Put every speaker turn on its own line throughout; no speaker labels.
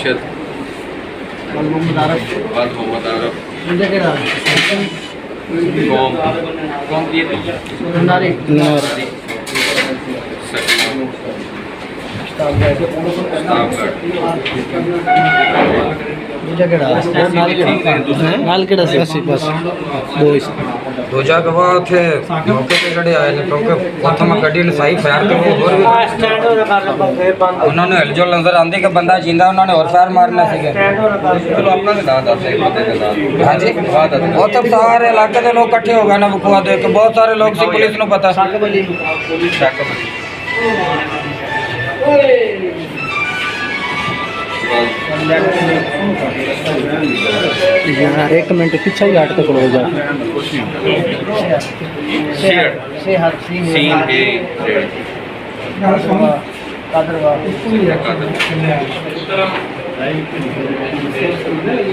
अरशद मोहम्मद आरफ कौम की
दूजा गवाह थे मौके पे जड़े आए ने क्योंकि प्रथम गड्डी ने सही फायर कर उन्होंने हिलजुल नजर आंदी कि बंदा जिंदा उन्होंने और फायर मारना सीगे
चलो अपना भी नाम दस
हाँ जी वो तो सारे इलाके के लोग इकट्ठे हो गए ना बखुआ देख के बहुत सारे लोग सी पुलिस को पता
यार एक मिनट पीछे ही हट के खड़ो जा
सीन है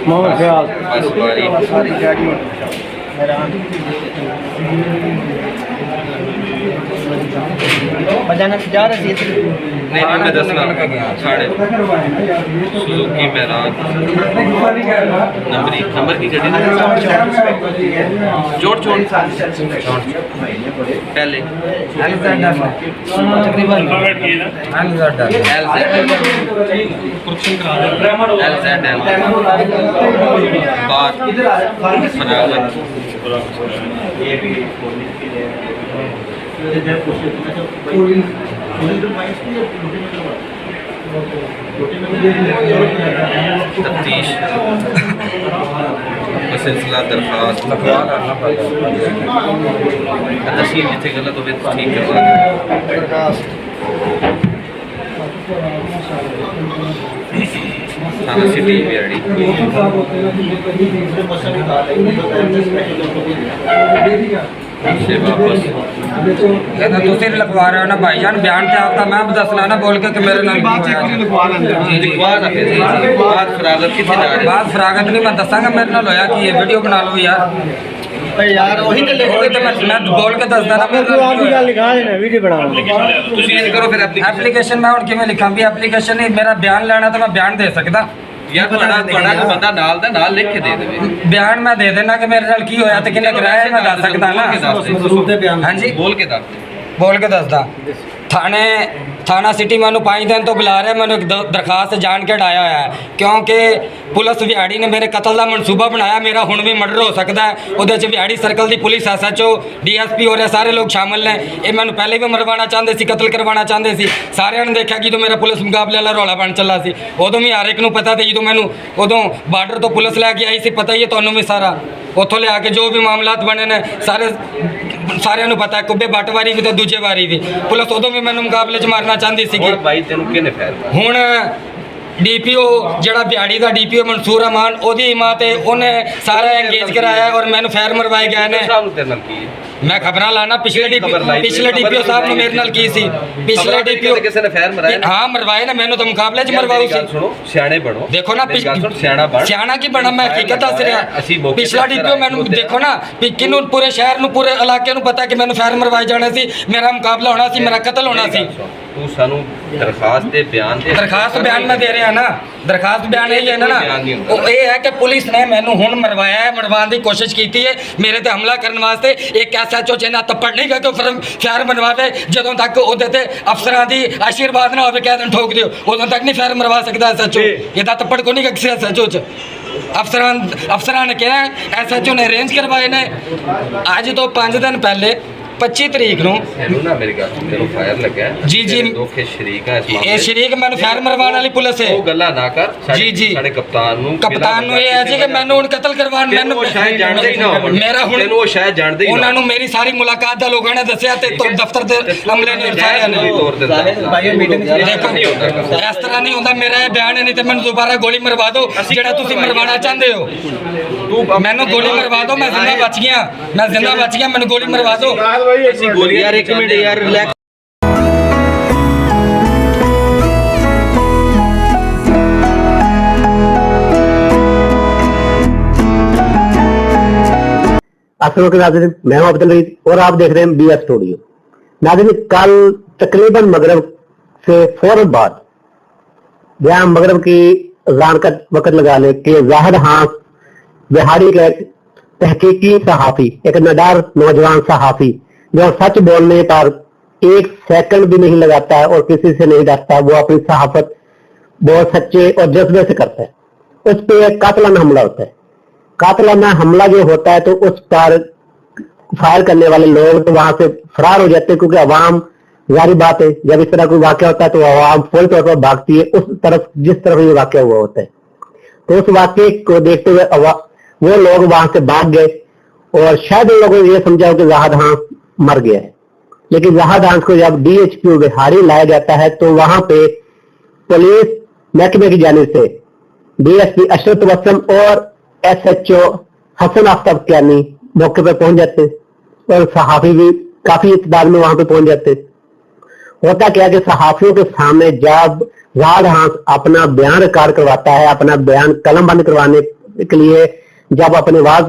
मोहम्मद ख्याल बजाना जा रही है
नहीं मैं दसना साढ़े सुजुकी मेराज नंबर की गड्डी जोड़ पहले
तकरीबन
तफ्तीश सिलसिला दरखास्त तस्वीर जिथे गलत हो ठीक करवा थाना सिटी बिहाड़ी से वापस
दूसरे लिखवा रहे हो ना भाईजान बयान पे आपका मैं दसना ना बोल के कि मेरे नाल
बात
फरागत नहीं मैं दसांगा मेरे नाल होया कि ये वीडियो बना लो यार
यार वही तो
मैं बोल के दसदा ना मेरे
आप भी गल लिखा देना वीडियो बना
करो फिर
एप्लीकेशन मैं हुण किवें लिखां भी एप्लीकेशन नहीं मेरा बयान लेना तो मैं बयान दे सकदा
यार बंदा नाल दा नाल लिख के दे देवे
बयान मैं दे देना कि मेरे नाल की होया ते किन्ने कराया मैं दस सकदा ना हां जी
बोल के
दसदा थाना सिटी मैं 5 दिन तो बुला रहा मैंने एक दरखास्त जान के डाया है क्योंकि पुलिस विहाड़ी ने मेरे कतल का मनसूबा बनाया मेरा हुण भी मर्डर हो सकता है वो विहाड़ी सर्कल की पुलिस SHO DSP और सारे लोग शामिल ने ये मैंने पहले भी मरवाना चाहते थे कतल करवाना चाहते थे सारे ने देखा कि जो मेरा पुलिस मुकाबले वाला रौला बन चला सी उदों भी हर एक को पता था जो मैंने उदों बार्डर तो पुलिस लैके आई सी पता ही है तुहानूं भी सारा उतों लिया के जो भी मामलात बने ने सारे पता है कुब्बे बट वारी भी तो दूजे वारी भी पुलिस उदों भी मैंने मुकाबले च मारना चाहती सी हुण DPO जड़ा बिहाड़ी का DPO मंसूर रहमान ओदी मां ते उन्हें सारा एंगेज कराया और मैंने फैर मरवाए गए ने मैं खबर लाना पिछले DPO साहब ने मेरे नाल की सी पिछले DPO
किसी ने फैर मराए
हां मरवाए ना मैंने तो मुकाबले च मरवाऊ सी
सुनो सियाणे बनो
देखो ना सियाणा की बना मैं हकीकत दस रहा पिछला DPO मैंने देखो ना किनू पूरे शहर नु पूरे इलाके नु पता कि मैंने फैर मरवाए जाने सी मेरा मुकाबला होना सी मेरा कत्ल होना सी
तू सानू दरखास्त
बयान में दे रहे हैं ना दरखास्त बयान यही है ना वो ये है कि पुलिस ने मैनू हुण मरवाया है मरवाने की कोशिश की है मेरे ते हमला करने वास्ते एक SHO च इन्ना तप्पड़ नहीं करके फैर मरवावे जदों तक उहदे अफसरां दी आशीर्वाद ना होवे कह देन ठोक दिओ उदों तक नहीं फैर मरवा सकता SHO इहदा तप्पड़ को नहीं किसी SHO च अफसरां ने कहा SHO ने अरेंज करवाए ने अज तो 5 दिन पहले 25 तरीक नूं
मेरी गल तेरे फायर लगा
जी
दोखे शरीक है
ये शरीक मैंने फैर मरवाने वाली पुलिस है
वो गल्ला ना कर
जी
साडे कप्तान नु
ये है जी कि मैंने हुण कत्ल करवान मैंने
वो शायद जानदे ही ना होवन मेरा हुण वो शायद जानदे ही
उन्हां नु मेरी सारी मुलाकात दा लोगां ने दस्सिया ते तो दफ्तर दे अमले ने सारे ने
भाई मीटिंग
देखो इस तरह नहीं होता मेरा बयान है नहीं ते मैंने दोबारा गोली मरवा दो जेड़ा तुसी मरवाना चाहते हो तू मैंने गोली मरवा दो मैं जिंदा बच गया मैंने गोली मरवा दो
यार एक मिनट यार रिलैक्स नाज़रीन मैं हूं अब्दुल रईस और आप देख रहे हैं BS स्टूडियो। नाज़रीन कल तकरीबन मगरिब से फौरन बाद जहाँ मगरिब की अजान का वक्त लगा ले कि जाहिद हां बिहारी के तहकीकी सहाफी, एक निडर नौजवान सहाफी जो सच बोलने पर एक सेकंड भी नहीं लगाता है और किसी से नहीं डरता, वो अपनी सहाफत बहुत सच्चे और जज्बे से करता है। उस पर एक कातलाना हमला होता है। कातलाना हमला जो होता है तो उस पर फायर करने वाले लोग तो वहां से फरार हो जाते हैं, क्योंकि अवाम, जारी बात है, जब इस तरह कोई वाकया होता है तो अवाम फौरी तौर पर भागती है उस तरफ जिस तरफ ये वाकया हुआ होता है। तो उस वाकये को देखते हुए वो लोग वहां से भाग गए और शायद उन लोगों ने ये समझा हो कि जाहिद हां मर गया है। लेकिन जाहिद हां को जब DHQ बिहारी लाया जाता है तो वहां पे पुलिस महकमे की जानिब से DSP अशरफ वसम और SHO हसन आफ्ताब कियानी मौके पर पहुंच जाते और सहाफी भी काफी इत्तेदाद में वहां पे पहुंच जाते। होता क्या कि सहाफियों के सामने जब जाहिद हां अपना बयान रिकॉर्ड करवाता है, अपना बयान कलम बंद करवाने के लिए जब अपनी आवाज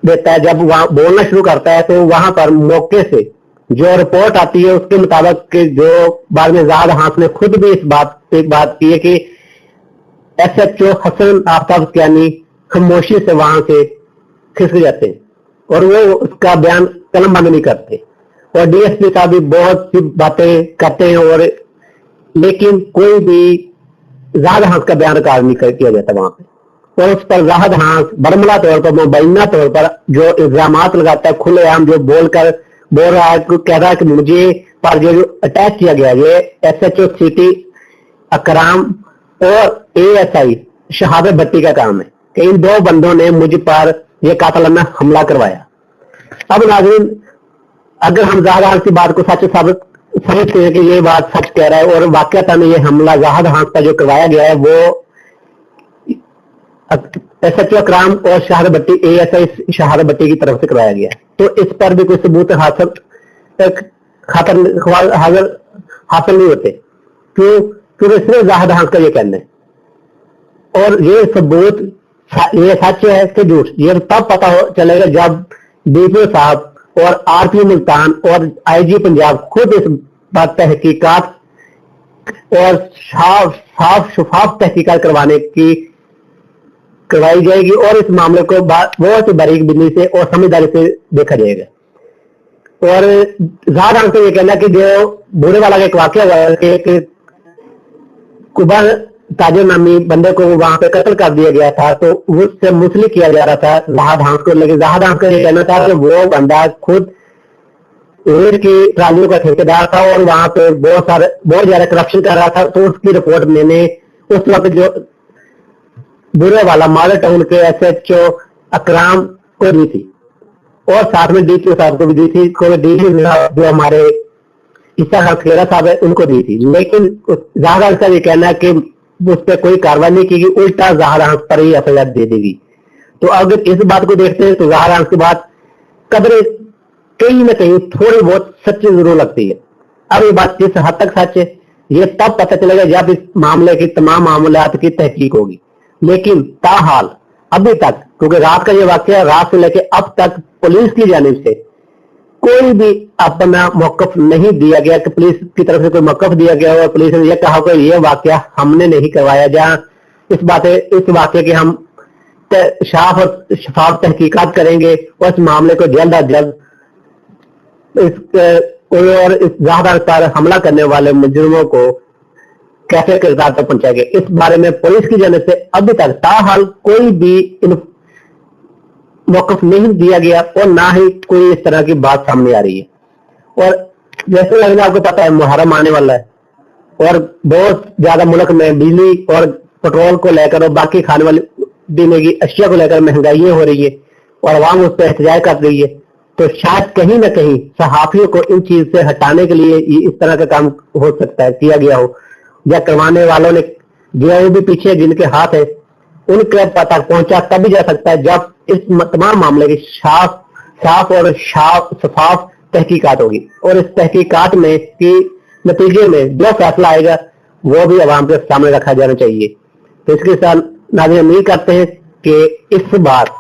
देता है, जब वहां बोलना शुरू करता है, तो वहां पर मौके से जो रिपोर्ट आती है उसके मुताबिक कि जो बाद में जाहिद हां ने खुद भी इस बात पे बात की है कि SHO हसन आफ्ताब कियानी खामोशी से वहां से खिसक जाते हैं और वो उसका बयान कलम बंद नहीं करते और DSP साहब भी बहुत सी बातें करते हैं और लेकिन कोई भी जाहिद हां का बयान रिकॉर्ड नहीं किया जाता वहां पे। और उस पर जाहिद हां बरमला तौर पर, मुबैना तौर पर जो इल्जामात लगाता है खुलेआम, जो बोल रहा है, कह रहा है कि मुझे पर जो अटैक किया गया ये SHO सिटी अकराम और ASI शहादत भट्टी का काम है कि इन दो बंदों ने मुझ पर यह कातलाना हमला करवाया। अब नाज़रीन, अगर हम जाहिद हां की बात को सच साबित समझते हैं कि ये बात सच कह रहा है और वाकयातन ये हमला जाहिद हां का जो करवाया गया है वो SHO अकराम और शहादत भट्टी ASI शहादत भट्टी की तरफ से करवाया गया है, तो इस पर भी कोई सबूत हासिल नहीं होते। क्यों? क्योंकि सिर्फ जाहिद हां का ये कहना है और ये सबूत, ये सच है कि झूठ, ये तब पता चलेगा जब DPO साहब और RPO मुल्तान और IG पंजाब खुद इस बात तहकीकात और साफ शफाफ तहकीकात करवाई जाएगी और इस मामले को बहुत ही बारीक बिंदी से और समझदारी से देखा जाएगा। और जाहिद हां से ये कहना कि जो बूढ़े वाला का एक वाकया हुआ है कि कुबा ताजर नामी बंदे को वहां पे कत्ल कर दिया गया था, तो उससे मुसलिक किया जा रहा था जाहिद हां को। लेकिन जाहिद हां का ये कहना था कि वो बंदा खुद रेल की ट्रालियों का ठेकेदार था और वहां पे बहुत ज्यादा करप्शन कर रहा था। तो उसकी रिपोर्ट मैंने उस वक्त जो बुरे वाला मॉडल टाउन के SHO अकराम को दी थी और साथ में DPO साहब को भी दी थी, जो हमारे ईसा खेरा साहब है उनको दी थी। लेकिन जाहिद हां का ये कहना है कि उस पर कोई कार्रवाई नहीं की, उल्टा जाहिद हां पर ही FIR दे देगी। तो अगर इस बात को देखते हैं तो जाहिद हां की बात कदर कहीं ना कहीं थोड़ी बहुत सच्ची जरूर लगती है। अब ये बात किस हद तक सच है ये तब पता चलेगा जब इस मामले की तमाम मामलात की तहकीक होगी। लेकिन ताहाल अभी तक, क्योंकि रात का ये वाकया रात से लेकर अब तक पुलिस की जानिब से कोई भी अपना मौकफ नहीं दिया गया कि पुलिस की तरफ से कोई मौकफ दिया गया और पुलिस ने यह कहा कि ये वाकया हमने नहीं करवाया, जहां इस वाकये की हम साफ और शफाफ तहकीकात करेंगे और इस मामले को जल्द अज जल्द इस जाहिद हां पर हमला करने वाले मुजरिमों को कैसे किरदार तक पहुंचाएंगे। इस बारे में पुलिस की जानिब से अभी तक ताहाल कोई भी मौकफ नहीं दिया गया और ना ही कोई इस तरह की बात सामने आ रही है। और जैसे लगने आपको पता है मुहर्रम आने वाला है और बहुत ज्यादा मुल्क में बिजली और पेट्रोल को लेकर और बाकी खाने वाली पीने की अशिया को लेकर महंगाइयां हो रही है और अवाम उस पर एहतजाज कर रही है। तो शायद कहीं ना कहीं सहाफियों को इन चीज से हटाने के लिए इस तरह का काम हो सकता है, किया गया हो, या करवाने वालों ने जो भी पीछे जिनके हाथ है उनके पता पहुंचा तभी जा सकता है जब इस तमाम मामले की साफ और शफाफ तहकीकात होगी। और इस तहकीकात में की नतीजे में जो फैसला आएगा वो भी अवाम के सामने रखा जाना चाहिए। तो इसके साथ नाज़रीन उम्मीद करते हैं कि इस बार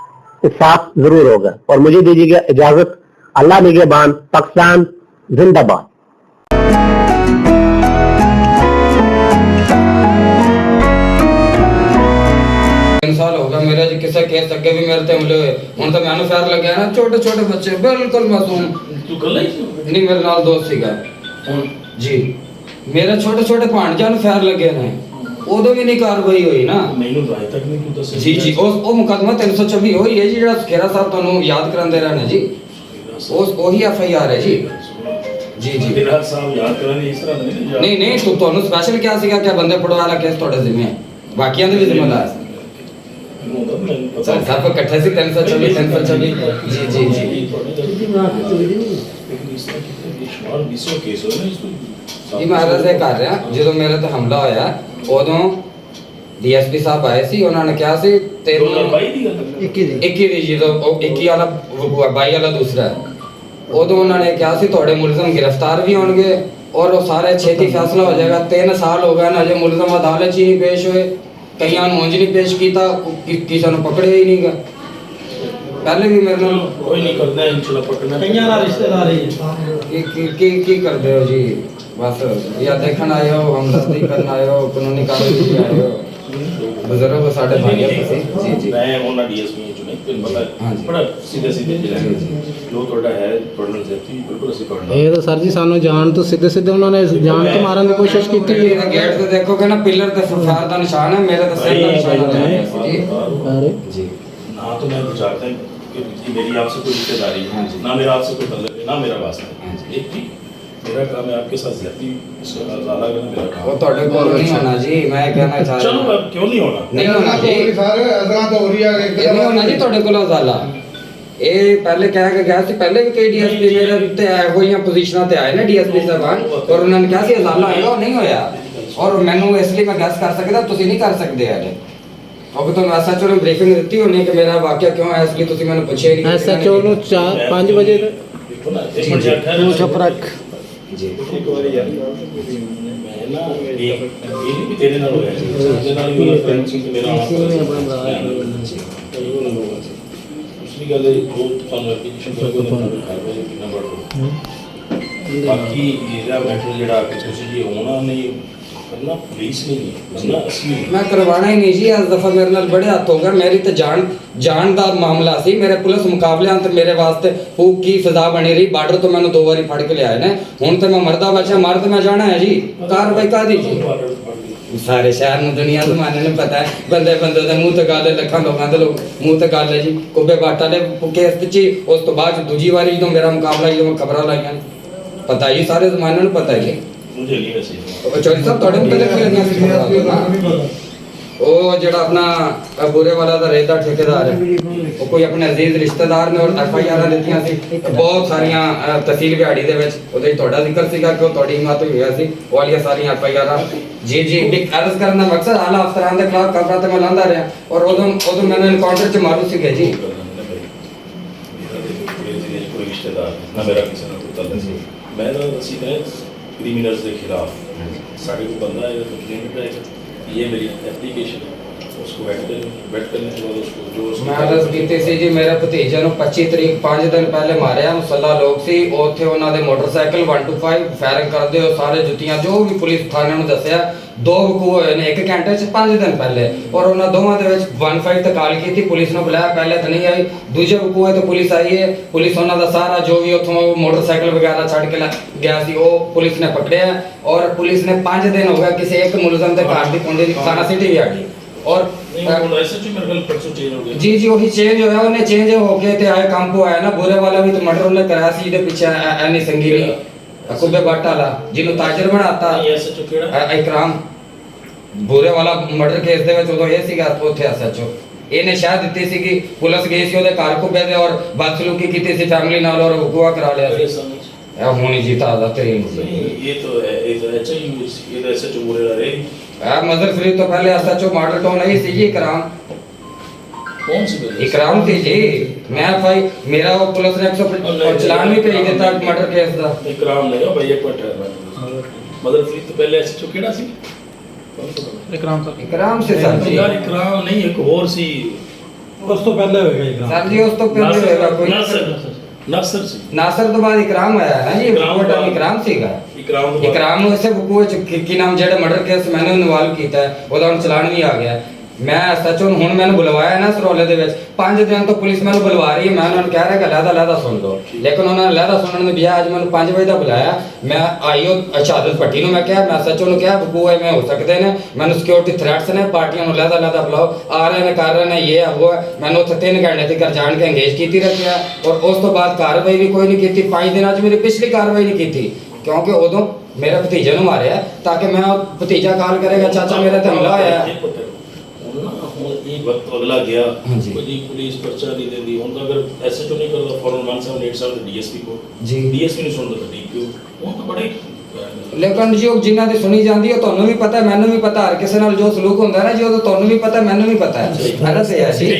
साफ जरूर होगा। और मुझे दीजिएगा इजाजत। अल्लाह निगहबान। पाकिस्तान जिंदाबाद।
3 ਸਾਲ ਹੋ ਗਏ ਮੇਰੇ ਜੀ ਕਿਸੇ ਕੇਸ ਅੱਗੇ ਵੀ ਮੇਰੇ ਤੇ ਹਮਲੇ ਹੋਏ ਹੁਣ ਤਾਂ ਮੈਨੂੰ ਫੈਰ ਲੱਗਿਆ ਨਾ ਛੋਟੇ ਛੋਟੇ ਬੱਚੇ ਬਿਲਕੁਲ ਮਾਸੂਮ
ਤੂੰ ਕੱਲਾ ਹੀ
ਨਹੀਂ ਮੇਰੇ ਨਾਲ ਦੋਸਤ ਸੀਗਾ ਜੀ ਮੇਰੇ ਛੋਟੇ ਛੋਟੇ ਭਾਣਜਾਂ ਨੂੰ ਫੈਰ ਲੱਗੇ ਨੇ ਉਦੋਂ ਵੀ ਨਹੀਂ ਕਾਰਵਾਈ ਹੋਈ ਨਾ
ਮੈਨੂੰ ਤਾਂ ਅਜੇ ਤੱਕ ਨਹੀਂ ਤੂੰ ਦੱਸਿਆ
ਜੀ ਜੀ ਉਹ ਮੁਕੱਦਮਾ 326 ਹੋਈ ਹੈ ਜੀ ਜਿਹੜਾ ਖੇਰਾ ਸਾਹਿਬ ਤੁਹਾਨੂੰ ਯਾਦ ਕਰਾਉਂਦੇ ਰਹਿਣਾ ਜੀ ਉਹੀ FIR ਹੈ ਜੀ ਜੀ ਜੀ
ਤੇਰਾ ਸਾਹਿਬ ਯਾਦ ਕਰਾਂਗੇ ਇਸ ਤਰ੍ਹਾਂ ਨਹੀਂ
ਨਹੀਂ ਤੁਹਾਨੂੰ ਸਪੈਸ਼ਲ ਕਿਹਾ ਸੀਗਾ ਕਿ ਬੰਦੇ ਫੜਵਾ ਵਾਲਾ ਕੇਸ ਤੁਹਾਡੇ ਜ਼ਿੰਮੇ ਹੈ ਬਾਕੀਆਂ ਦੇ ਵੀ ਜ਼ਿੰਮੇ ਲਾਇਆ ਸੀ ਸਭ ਇਕੱਠੇ ਸੀ 326 ਜੀ ਜੀ ਜੀ ਜੀ ਮਹਾਰਾਜ ਦੇ ਕਰ ਰਿਹਾ ਜਦੋਂ ਮੇਰੇ ਤੇ ਹਮਲਾ ਹੋਇਆ ਉਦੋਂ DSP ਸਾਹਿਬ ਆਏ ਸੀ ਉਹਨਾਂ ਨੇ ਕਿਹਾ ਸੀ ਤੈਨੂੰ 21 ਦੀ ਜਦੋਂ ਉਹ 21 ਵਾਲਾ 22 ਵਾਲਾ ਦੂਸਰਾ ਉਦੋਂ ਉਹਨਾਂ ਨੇ ਕਿਹਾ ਸੀ ਤੁਹਾਡੇ ਮੁਲਜ਼ਮ ਗ੍ਰਿਫਤਾਰ ਵੀ ਹੋਣਗੇ ਔਰ ਉਹ ਸਾਰੇ ਛੇਤੀ ਫੈਸਲਾ ਹੋ ਜਾਏਗਾ 3 ਸਾਲ ਹੋ ਗਏ ਨਾ ਜੇ ਮੁਲਜ਼ਮ ਅਦਾਲਤ 'ਚ ਹੀ ਨਹੀਂ ਪੇਸ਼ ਹੋਏ ਕਈਆਂ ਨੂੰ ਉਂਝ ਨਹੀਂ ਪੇਸ਼ ਕੀਤਾ ਕਿਸੇ ਨੂੰ ਪਕੜਿਆ ਹੀ ਨਹੀਂਗਾ ਪਹਿਲੇ ਵੀ ਮੇਰੇ ਨਾਲ
ਕੋਈ ਨਹੀਂ ਕਰਦਾ ਇਨਸ਼ਾਅੱਲਾ ਪਕੜਨਾ
ਕਈਆਂ ਨਾਲ ਰਿਸ਼ਤੇਦਾਰ ਹੀ
ਕੀ ਕਰਦੇ ਹੋ ਜੀ ਬਸ ਜਾਂ ਦੇਖਣ ਆਏ ਹੋ ਹਮਦਰਦੀ ਕਰਨ ਆਏ ਹੋ ਕਾਨੂੰਨੀ ਕਾਰਵਾਈ ਆਏ ਹੋ ਬਜ਼ੁਰਗ ਸਾਡੇ ਭਾਈ ਤੁਸੀਂ ਜੀ ਜੀ
ਮੈਂ ਉਹਨਾਂ DSP ਚੋਂ ਨਹੀਂ ਤੈਨੂੰ ਪਤਾ ਬੜਾ ਸਿੱਧੇ ਜਿਹੜਾ ਜੋ ਤੁਹਾਡਾ ਹੈ ਤੁਹਾਡਾ ਜ਼ਤੀ ਬਿਲਕੁਲ ਅਸੀਂ ਪੜਨਾ
ਇਹ ਤਾਂ ਸਰ ਜੀ ਸਾਨੂੰ ਜਾਣ ਤੋਂ ਸਿੱਧੇ ਉਹਨਾਂ ਨੇ ਜਾਣ ਤੋਂ ਮਾਰਨ ਦੀ ਕੋਸ਼ਿਸ਼ ਕੀਤੀ
ਹੈ ਗੇਟ ਤੇ ਦੇਖੋਗੇ ਨਾ ਪਿਲਰ ਤੇ ਫਾਰ ਦਾ ਨਿਸ਼ਾਨ ਹੈ ਮੇਰੇ ਤੇ ਸਿਰ ਦਾ ਨਿਸ਼ਾਨ ਹੈ ਜੀ
ना तो मैं विचारता हूँ कि मेरी आपसे कोई रिश्तेदारी है ना मेरा आपसे कोई तल्लुक है ना मेरा वास्ता है एक ठीक मेरा काम है आपके साथ ज्यादा इसका ज़्यादा करना मेरा काम
वो ਤੁਹਾਡੇ ਕੋਲ ਨਹੀਂ ਹੋਣਾ ਜੀ ਮੈਂ ਕਹਿਣਾ ਚਾਹ ਰਿਹਾ
चलो अब क्यों नहीं होना
ਨਹੀਂ ਹੋਣਾ ਜੀ
ਸਾਰੇ ਅਜ਼ਲਾਂ ਤੋਂ ਹੋ ਰਹੀ ਆ
ਇਹ ਨਹੀਂ ਹੋਣਾ ਜੀ ਤੁਹਾਡੇ ਕੋਲ ਅਜ਼ਾਲਾ ਇਹ ਪਹਿਲੇ ਕਹਿ ਕੇ ਗਿਆ ਸੀ ਪਹਿਲੇ ਵੀ ਕਈ DSP ਮੇਰੇ ਤੇ ਆਏ ਹੋਈਆਂ ਪੋਜੀਸ਼ਨਾਂ ਤੇ ਆਏ ਨੇ DSP ਸਾਹਿਬਾਨ ਔਰ ਉਹਨਾਂ ਨੇ ਕਿਹਾ ਸੀ ਅਜ਼ਾਲਾ ਹੋਏਗਾ ਉਹ ਨਹੀਂ ਹੋਇਆ ਔਰ ਮੈਨੂੰ ਇਸ ਲਈ ਮੈਂ ਗੈਸ ਕਰ ਸਕਦਾ ਤੁਸੀਂ ਨਹੀਂ ਕਰ ਸਕਦੇ ਯਾਰ ਉਹ ਤੁਹਾਨੂੰ SHO ਨੇ ਬਰੀਫਿੰਗ ਦਿੱਤੀ ਹੋਣੀ ਕਿ ਮੇਰਾ ਵਾਕਿਆ ਕਿਉਂ ਹੈ ਇਸ ਲਈ ਤੁਸੀਂ ਮੈਨੂੰ ਪੁੱਛਿਆ ਨਹੀਂ
SHO ਨੂੰ 5 ਵਜੇ
देखो ना एक मिनट
ਤੂੰ ਚੁੱਪ ਰੱਖ
ਜੀ
एक बार यार मैं ना ये भी तेरे नाल होया जी तेरे नाल भी फ्रेंड्स से मेरा दूसरी गल वो ਤੁਹਾਨੂੰ ਐਪਲੀਕੇਸ਼ਨ ਕਰਕੇ ਉਹਨਾਂ ਕਾਰਵਾਈ ਕਿੰਨਾ ਬੜਾ ਬਾਕੀ ਇਹਦਾ ਮੈਟਰ ਜਿਹੜਾ ਕਿ ਤੁਸੀਂ ਜੀ ਹੋਣਾ ਨਹੀਂ करना पुलिस नहीं है करना असली
मैं करवाना ही नहीं जी इस दफा मेरे नाल बड़े हाथ हो गए मेरी तो जान दा मामला सी मेरे पुलिस मुकाबले ते मेरे वास्ते फूक की सजा बनी रही बार्डर तो मैंने 2 बारी फड़ के ले आए ने हुन ते मैं मरदा बचा मार ते मैं जाना है जी कार्रवाई का दी जी सारे शहर में दुनिया जमाने ने पता है बंदे दे मुंह ते गल लखां लोकां दे लोग मुंह ते गल है जी कुब्बे बाटा ने केस च उस तो बाद दूजी बारी जो मेरा मुकाबला जो मैं खबरां लाईयां पता ही सारे जमाने ने पता है
मुझे नहीं वैसे
ਚੌਧਰੀ ਸਾਹਿਬ ਤੁਹਾਡੇ ਨੂੰ ਪਹਿਲੇ ਕੀ ਲੱਗਿਆ ਸੀ ਖਬਰਾਂ ਉਹ ਜਿਹੜਾ ਆਪਣਾ ਬੂਰੇ ਵਾਲਾ ਦਾ ਰਹਿਦਾ ਠੇਕੇਦਾਰ ਹੈ ਉਹ ਕੋਈ ਆਪਣੇ ਅਜ਼ੀਜ਼ ਰਿਸ਼ਤੇਦਾਰ ਨੇ ਔਰ FIR ਦਿੱਤੀਆਂ ਸੀ ਬਹੁਤ ਸਾਰੀਆਂ ਤਹਿਸੀਲ ਵਿਹਾੜੀ ਦੇ ਵਿੱਚ ਉਹਦੇ ਤੁਹਾਡਾ ਜ਼ਿਕਰ ਸੀਗਾ ਕਿ ਉਹ ਤੁਹਾਡੀ ਹਿਮਾਤ ਹੋਈ ਹੋਇਆ ਸੀ ਉਹ ਵਾਲੀਆਂ ਸਾਰੀਆਂ FIR ਜੀ ਜੀ ਇੱਕ ਅਰਜ਼ ਕਰਨ ਦਾ ਮਕਸਦ ਆਲਾ ਅਫਸਰਾਂ ਦੇ ਖਿਲਾਫ ਕਬਰਾਂ ਤੇ ਮੈਂ ਲਾਂਦਾ ਰਿਹਾ ਔਰ ਉਦੋਂ ਮੈਨੂੰ ਇਨਕਾਊਂਟਰ ਚ ਮਾਰੂ ਸੀਗੇ ਜੀ
कोई रिश्तेदार ना मेरा किसी ने कोई तल्लुक नहीं मैं ना सीधा क्रिमिनल्स के खिलाफ साढ़े को बंदा है कंप्लेंट है ये मेरी एप्लीकेशन है उसको वेट करने के बाद उसको जो
ਮੈਂ ਅਰਜ਼ ਕੀਤੀ ਸੀ ਜੀ ਮੇਰੇ ਭਤੀਜੇ ਨੂੰ 25 ਤਰੀਕ 5 ਦਿਨ ਪਹਿਲੇ ਮਾਰਿਆ ਮੁਸੱਲਾ ਲੋਕ ਸੀ ਉੱਥੇ ਉਹਨਾਂ ਦੇ ਮੋਟਰਸਾਈਕਲ 125 ਫਾਇਰਿੰਗ ਕਰਦੇ ਹੋ ਸਾਰੇ ਜੁੱਤੀਆਂ ਜੋ ਵੀ ਪੁਲਿਸ ਥਾਣੇ ਨੂੰ ਦੱਸਿਆ 2 ਵਕੂ ਹੋਏ ਨੇ 1 ਘੰਟੇ ਚ 5 ਦਿਨ ਪਹਿਲੇ ਔਰ ਉਹਨਾਂ ਦੋਵਾਂ ਦੇ ਵਿੱਚ 15 ਤੇ ਕਾਲ ਕੀਤੀ ਪੁਲਿਸ ਨੂੰ ਬੁਲਾਇਆ ਪਹਿਲੇ ਤਾਂ ਨਹੀਂ ਆਈ ਦੂਜੇ ਵਕੂ ਹੋਏ ਤਾਂ ਪੁਲਿਸ ਆਈ ਹੈ ਪੁਲਿਸ ਉਹਨਾਂ ਦਾ ਸਾਰਾ ਜੋ ਵੀ ਉੱਥੋਂ ਮੋਟਰਸਾਈਕਲ ਵਗੈਰਾ ਛੱਡ ਕੇ ਗਿਆ ਸੀ ਉਹ ਪੁਲਿਸ ਨੇ ਪਕੜਿਆ ਔਰ ਪੁਲਿਸ ਨੇ 5 ਦਿਨ ਹੋ ਗਏ ਕਿਸੇ ਇੱਕ ਮੁਲਜ਼ਮ ਦੇ ਘਰ ਦੀ ਕੁੰਡੀ ਦੀ ਥਾਣਾ ਸਿਟੀ ਵੀ ਆ ਗਈ और जी जी वही चेंज होया उन्हें चेंज हो के ते आए काम को आया ना बुरे वाला भी तो मर्डर उन्हें कराया सी दे पीछे एनी संगीनी कुबे बाटा ला जिन्हों ताजर बनाता इकराम बुरे वाला मर्डर केस दे विच उदों ये सीगा उत्थे SHO ਇਹਨੇ ਸ਼ਾਇਦ ਦਿੱਤੀ ਸੀ ਕਿ ਪੁਲਿਸ ਗਈ ਸੀ ਉਹਦੇ ਘਰ ਕੁਬੇ ਦੇ ਔਰ ਬਦਸਲੂਕੀ ਕੀਤੀ ਸੀ ਫੈਮਿਲੀ ਨਾਲ ਔਰ ਹੁਕੂਆ ਕਰਾ ਲਿਆ ਸੀ ਇਹ ਹੋਣੀ ਜੀ ਤਾਜ਼ਾ ਤਰੀਨ ਸੀ
ये तो है ये तो अच्छा ही ये तो ऐसे जो बुरे रहे
मदर फ्री तो पहले SHO मॉडल टाउन नहीं सी जी इकराम
कौन सी वजह
इकराम थी जी मैं भाई मेरा वो पुलिस ने 100 और चलान भी भेज देता मर्डर केस दा
इकराम नहीं हो भाई एक मिनट मदर फ्री तो पहले ऐसे केड़ा सी
इकराम से सर जी
यार इकराम नहीं एक और सी
ਉਸ ਤੋਂ ਪਹਿਲੇ ਹੋਏਗਾ ਇਹ
सर जी उस तो पहले होगा कोई
नासर सी
नासर तो बाद इकराम आया ना जी वोटा इकराम सीगा
इकराम
इकराम ਨੂੰ ਇਸੇ ਬਕੂਏ ਚ ਕੀ ਨਾਮ ਜਿਹੜੇ ਮਰਡਰ ਕੇਸ ਮੈਨੇ ਇਨਵੋਲਵ ਕੀਤਾ ਉਹਦਾ ਹੁਣ ਚਲਾਨ ਵੀ ਆ ਗਿਆ ਮੈਂ ਐਸਐਚਓ ਨੂੰ ਹੁਣ ਮੈਨੂੰ ਬੁਲਵਾਇਆ ਨਾ ਸਰੋਲੇ ਦੇ ਵਿੱਚ 5 ਦਿਨ ਤੋਂ ਪੁਲਿਸ ਮੈਨੂੰ ਬੁਲਵਾ ਰਹੀ ਹੈ। ਮੈਂ ਉਹਨਾਂ ਨੂੰ ਕਹਿ ਰਿਹਾ ਕਿ ਲਹਿਦਾ ਸੁਣ ਲਓ, ਲੇਕਿਨ ਉਹਨਾਂ ਨੇ ਲਹਿਦਾ ਸੁਣਨ ਦੇ ਬਜਾਏ ਅੱਜ ਮੈਨੂੰ 5 ਵਜੇ ਦਾ ਬੁਲਾਇਆ। ਮੈਂ ਆਈਓ ਸ਼ਹਾਦਤ ਭੱਟੀ ਨੂੰ ਮੈਂ ਕਿਹਾ, ਮੈਂ ਐਸਐਚਓ ਨੂੰ ਕਿਹਾ ਬਕੂ ਐਵੇਂ ਹੋ ਸਕਦੇ ਨੇ, ਮੈਨੂੰ ਸਿਕਿਉਰਿਟੀ ਥ੍ਰੈਟਸ ਨੇ, ਪਾਰਟੀਆਂ ਨੂੰ ਲਹਿਦਾ ਬੁਲਾਓ, ਆ ਰਹੇ ਨੇ ਕਰ ਰਹੇ ਨੇ ਇਹ ਉਹ ਹੈ। ਮੈਨੂੰ ਉੱਥੇ 3 ਘੰਟੇ ਤੱਕ ਜਾਣ ਕੇ ਅੰਗੇਜ ਕੀਤੀ ਰੱਖਿਆ ਔਰ ਉਸ ਤੋਂ ਬਾਅਦ ਕਾਰਵਾਈ ਵੀ ਕੋਈ ਨਹੀਂ ਕੀਤੀ। 5 ਦਿਨਾਂ 'ਚ ਮੇਰੀ ਪਿਛਲੀ ਕਾਰਵਾਈ ਨਹੀਂ ਕੀਤੀ ਕਿਉਂਕਿ ਉਦੋਂ ਮੇਰੇ ਭਤੀਜੇ ਨੂੰ ਮਾਰਿਆ ਤਾਂ ਕਿ ਮੈਂ ਭਤੀਜਾ ਕਾਲ ਕਰੇਗਾ ਚਾਚਾ ਮੇਰਾ ਤੇ ਹਮਲਾ ਹੋਇਆ।
ਇਹ ਵਕਤ ਅਗਲਾ ਗਿਆ,
ਹਾਂਜੀ।
ਕੋਈ ਪੁਲਿਸ ਪਰਚਾ ਨਹੀਂ ਦਿੰਦੀ। ਹੁਣ ਤਾਂ ਅਗਰ ਐਸਐਚਓ ਨਹੀਂ ਕਰਦਾ ਫੌਰਨ 1787 ਤੇ ਡੀਐਸਪੀ ਕੋ
ਜੀ।
ਡੀਐਸਪੀ ਨਹੀਂ ਸੁਣਦਾ ਤਾਂ ਡੀਪੀਓ ਉਹ ਤਾਂ ਬੜੇ
ਲੇਕਿਨ ਜੀ ਉਹ ਜਿਨ੍ਹਾਂ ਦੀ ਸੁਣੀ ਜਾਂਦੀ ਹੈ ਤੁਹਾਨੂੰ ਵੀ ਪਤਾ ਮੈਨੂੰ ਵੀ ਪਤਾ, ਹਰ ਕਿਸੇ ਨਾਲ ਜੋ ਸਲੂਕ ਹੁੰਦਾ ਹੈ ਨਾ ਜੀ ਉਹ ਤੁਹਾਨੂੰ ਵੀ ਪਤਾ ਮੈਨੂੰ ਵੀ ਪਤਾ ਹੈ। ਅਰਜ਼ ਹੈ ਜੀ,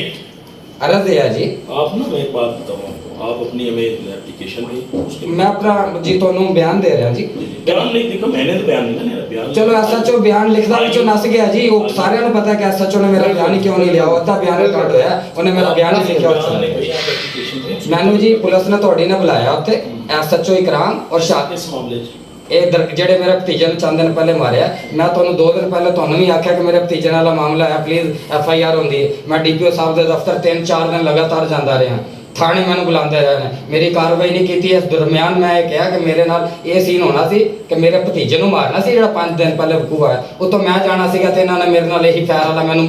अरज है जी।
आप ना मैं एक बात बताऊँ आपको, आप अपनी हमें एप्लीकेशन दी उसके
मैं अपना जी तो बयान दे रहा जी।
बयान नहीं देखो मैंने तो बयान नहीं ना बयान
चलो एसएचओ बयान लिखदा विचों नस गया जी। वो सारे ਨੂੰ पता है कि एसएचओ ने मेरा बयान ही क्यों नहीं लिया, अद्धा बयान रिकॉर्ड होया ਉਹਨੇ ਮੇਰਾ ਬਿਆਨ ਨਹੀਂ ਲਿਖਿਆ ਉੱਥੇ। ਮੈਨੂੰ ਜੀ ਪੁਲਿਸ ਨੇ ਤੁਹਾਡੀ ਨੇ ਬੁਲਾਇਆ ਉੱਥੇ ਐਸਐਚਓ ਇਕਰਾਮ ਔਰ ਸ਼ਾਹ
इस मामले च
ਇਹ ਜਿਹੜੇ ਮੇਰੇ ਭਤੀਜੇ ਨੂੰ ਚੰਦ ਦਿਨ ਪਹਿਲੇ ਮਾਰਿਆ। ਮੈਂ ਤੁਹਾਨੂੰ 2 ਦਿਨ ਪਹਿਲੇ ਤੁਹਾਨੂੰ ਵੀ ਆਖਿਆ ਕਿ ਮੇਰੇ ਭਤੀਜੇ ਨਾਲ ਮਾਮਲਾ ਹੈ, ਪਲੀਜ਼ ਐਫਆਈਆਰ ਹੁੰਦੀ ਹੈ। ਮੈਂ ਡੀਪੀਓ ਸਾਹਿਬ ਦੇ ਦਫ਼ਤਰ 3-4 ਦਿਨ ਲਗਾਤਾਰ ਜਾਂਦਾ ਰਿਹਾ, ਥਾਣੇ ਮੈਨੂੰ ਬੁਲਾਉਂਦੇ ਰਹੇ ਨੇ, ਮੇਰੀ ਕਾਰਵਾਈ ਨਹੀਂ ਕੀਤੀ। ਇਸ ਦਰਮਿਆਨ ਮੈਂ ਇਹ ਕਿਹਾ ਕਿ ਮੇਰੇ ਨਾਲ ਇਹ ਸੀਨ ਹੋਣਾ ਸੀ ਕਿ ਮੇਰੇ ਭਤੀਜੇ ਨੂੰ ਮਾਰਨਾ ਸੀ ਜਿਹੜਾ 5 ਦਿਨ ਪਹਿਲੇ ਵਕੂਆ ਹੋਇਆ। ਉਤੋਂ ਮੈਂ ਜਾਣਾ ਸੀਗਾ ਤੇ ਇਹਨਾਂ ਨੇ ਮੇਰੇ ਨਾਲ ਇਹੀ ਫੈਰ ਵਾਲਾ ਮੈਨੂੰ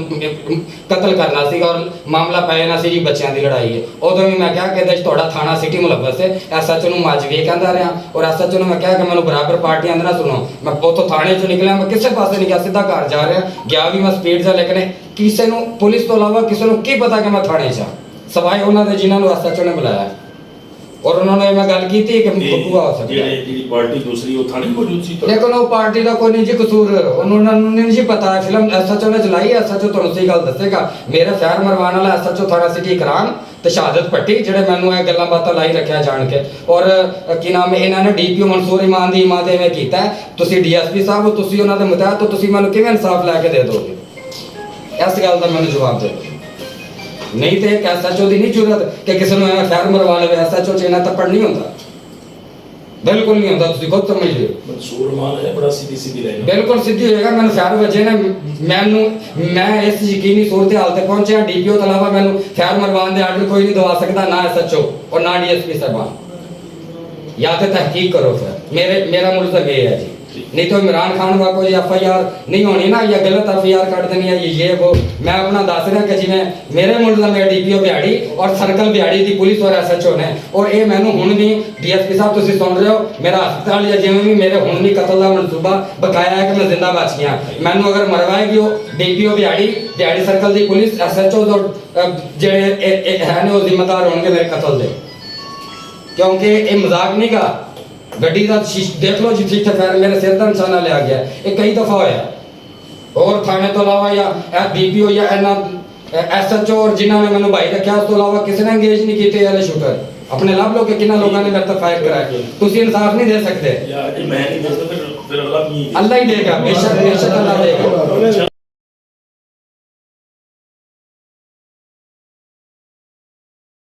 ਕਤਲ ਕਰਨਾ ਸੀਗਾ ਔਰ ਮਾਮਲਾ ਪੈ ਜਾਣਾ ਸੀ ਜੀ ਬੱਚਿਆਂ ਦੀ ਲੜਾਈ ਹੈ। ਉਦੋਂ ਵੀ ਮੈਂ ਕਿਹਾ ਕਿ ਇਹਦੇ 'ਚ ਤੁਹਾਡਾ ਥਾਣਾ ਸਿਟੀ ਮੁਲੱਬਸ ਹੈ। ਐਸਐਚਓ ਨੂੰ ਮੈਂ ਅੱਜ ਵੀ ਕਹਿੰਦਾ ਰਿਹਾ ਔਰ ਐਸਐਚਓ ਨੂੰ ਮੈਂ ਕਿਹਾ ਕਿ ਮੈਨੂੰ ਬਰਾਬਰ ਪਾਰਟੀਆਂ ਦੇ ਨਾ ਸੁਣੋ। ਮੈਂ ਉੱਥੋਂ ਥਾਣੇ 'ਚੋਂ ਨਿਕਲਿਆ, ਮੈਂ ਕਿਸੇ ਪਾਸੇ ਨਹੀਂ ਗਿਆ, ਸਿੱਧਾ ਘਰ ਜਾ ਰਿਹਾ ਗਿਆ ਵੀ ਮੈਂ ਸਪੀਡ 'ਚ, ਲੇਕਿਨ ਕਿਸੇ ਨੂੰ ਪੁਲਿਸ ਤੋਂ ਇਲਾਵਾ ਕਿਸੇ ਨੂੰ ਕੀ ਪਤਾ ਕਿ ਮੈਂ ਥਾਣੇ 'ਚ ਸਵਾਏ ਉਹਨਾਂ ਦੇ ਜਿਨ੍ਹਾਂ ਨੂੰ ਐਸਐਚਓ ਨੇ ਬੁਲਾਇਆ ਔਰ ਉਹਨਾਂ ਨੇ ਮੈਂ ਗੱਲ ਕੀਤੀ ਕਿ ਬਕੂਆ ਹੋ ਸਕਦਾ ਹੈ।
ਜਿਹੜੀ ਪਾਰਟੀ ਦੂਸਰੀ ਉਹ ਥਾਣੇ ਮੌਜੂਦ ਸੀ
ਲੇਕਿਨ ਉਹ ਪਾਰਟੀ ਦਾ ਕੋਈ ਨਹੀਂ ਜੀ ਕਸੂਰ, ਉਹਨਾਂ ਨੂੰ ਨਹੀਂ ਜੀ ਪਤਾ। ਫਿਲਮ ਐਸਐਚਓ ਨੇ ਚਲਾਈ, ਐਸਐਚਓ ਤੁਹਾਨੂੰ ਸਹੀ ਗੱਲ ਦੱਸੇਗਾ। ਮੇਰੇ ਫੈਰ ਮਰਵਾਉਣ ਵਾਲਾ ਐਸਐਚਓ ਥਾਣਾ ਸਿਟੀ ਇਕਰਾਮ ਤੇ ਸ਼ਹਾਦਤ ਭੱਟੀ ਜਿਹੜੇ ਮੈਨੂੰ ਇਹ ਗੱਲਾਂ ਬਾਤਾਂ ਲਾਈ ਰੱਖਿਆ ਜਾਣ ਕੇ ਔਰ ਕੀ ਨਾਮ ਹੈ ਇਹਨਾਂ ਨੇ ਡੀਪੀਓ ਮਨਸੂਰ ਇਮਾਨ ਦੀ ਇਮਾਨ ਦੇ ਵਿੱਚ ਕੀਤਾ। ਤੁਸੀਂ ਡੀਐਸਪੀ ਸਾਹਿਬ ਹੋ, ਤੁਸੀਂ ਉਹਨਾਂ ਦੇ ਮੁਤਾਬਕ ਤੋਂ ਤੁਸੀਂ ਮੈਨੂੰ ਕਿਵੇਂ ਇਨਸਾਫ ਲੈ ਕੇ ਦੇ ਦੋਗੇ? ਇਸ ਗੱਲ ਦਾ ਮੈਨੂੰ ਜਵਾਬ ਦਿਓ। ਨਹੀਂ ਤੇ ਇੱਕ ਐਸਐਚਓ ਦੀ ਨਹੀਂ ਜ਼ਰੂਰਤ ਕਿ ਕਿਸੇ ਨੂੰ ਐਵੇਂ ਫੈਰ ਮਰਵਾ ਲਵੇ। ਐਸਐਚਓ 'ਚ ਇਹਨਾਂ ਤੱਪੜ ਨਹੀਂ ਹੁੰਦਾ, ਬਿਲਕੁਲ ਨਹੀਂ ਹੁੰਦਾ, ਤੁਸੀਂ ਖੁਦ ਸਮਝ ਲਿਓ।
ਮਨਸੂਰ ਮਾਨ ਹੈ ਬੜਾ ਸਿੱਧੀ ਲਾਈਨ,
ਬਿਲਕੁਲ ਸਿੱਧੀ ਹੋਏਗਾ। ਮੈਨੂੰ ਫੈਰ ਵਜੇ ਨੇ ਮੈਂ ਇਸ ਯਕੀਨੀ ਸੂਰਤ ਹਾਲ ਤੇ ਪਹੁੰਚਿਆ ਡੀਪੀਓ ਤੋਂ ਇਲਾਵਾ ਮੈਨੂੰ ਫੈਰ ਮਰਵਾਉਣ ਦੇ ਆਰਡਰ ਕੋਈ ਨਹੀਂ ਦਵਾ ਸਕਦਾ, ਨਾ ਐਸਐਚਓ ਔਰ ਨਾ ਡੀਐਸਪੀ ਸਾਹਿਬਾਨ। ਜਾਂ ਤੇ ਤਹਿਕੀਕ ਕਰੋ ਫਿਰ, ਮੇਰਾ ਮੁਲਜ਼ਮ ਇਹ ਹੈ ਜੀ। नहीं तो इमरान खान का कोई एफआईआर नहीं होनी ना, या गलत एफआईआर कट देनी है ये वो। मैं अपना दस रहा कि जिवें मेरे मुलजम है डीपीओ बिहाड़ी और सर्कल बिहाड़ी दी पुलिस और एसएचओ ने और ये मैनू हुण भी डीएसपी साहब तुसीं सुन रहे हो मेरा हस्पताल या जिवें भी मेरे हुण भी कतल का मनसूबा बकाया है कि मैं जिंदा बच गया। मैनू अगर मरवाएगी वो डीपीओ बिहाड़ी सर्कल दी पुलिस एसएचओ और जेड़े है ने वो जिम्मेदार होंगे मेरे कतल दे, क्योंकि ये मजाक नहीं का। ਗੱਡੀ ਦਾ ਦੇਖ ਲਓ ਜਿੱਥੇ ਫੈਰ ਮੇਰੇ ਸਿਰ ਦਾ ਨਿਸ਼ਾਨਾ ਲਿਆ ਗਿਆ, ਇਹ ਕਈ ਦਫਾ ਹੋਇਆ। ਹੋਰ ਥਾਣੇ ਤੋਂ ਇਲਾਵਾ ਜਾਂ ਇਹ ਡੀਪੀਓ ਜਾਂ ਇਹਨਾਂ ਐਸਐਚਓ ਔਰ ਜਿਨ੍ਹਾਂ ਨੇ ਮੈਨੂੰ ਭਾਈ ਰੱਖਿਆ ਉਸ ਤੋਂ ਇਲਾਵਾ ਕਿਸੇ ਨੇ ਇੰਗੇਜ ਨਹੀਂ ਕੀਤੇ ਵਾਲੇ ਸ਼ੂਟਰ। ਆਪਣੇ ਲੱਭ ਲਓ ਕਿ ਕਿੰਨਾ ਲੋਕਾਂ ਨੇ ਮੇਰੇ ਤੇ ਫਾਇਰ ਕਰਾਇਆ। ਤੁਸੀਂ ਇਨਸਾਫ ਨਹੀਂ ਦੇ ਸਕਦੇ।
ਯਾਰ ਮੈਂ ਨਹੀਂ ਦੱਸਦਾ ਫਿਰ ਅੱਲਾਹ
ਅੱਲਾਹ ਹੀ ਦੇਗਾ, ਬੇਸ਼ੱਕ ਅੱਲਾਹ ਦੇਗਾ।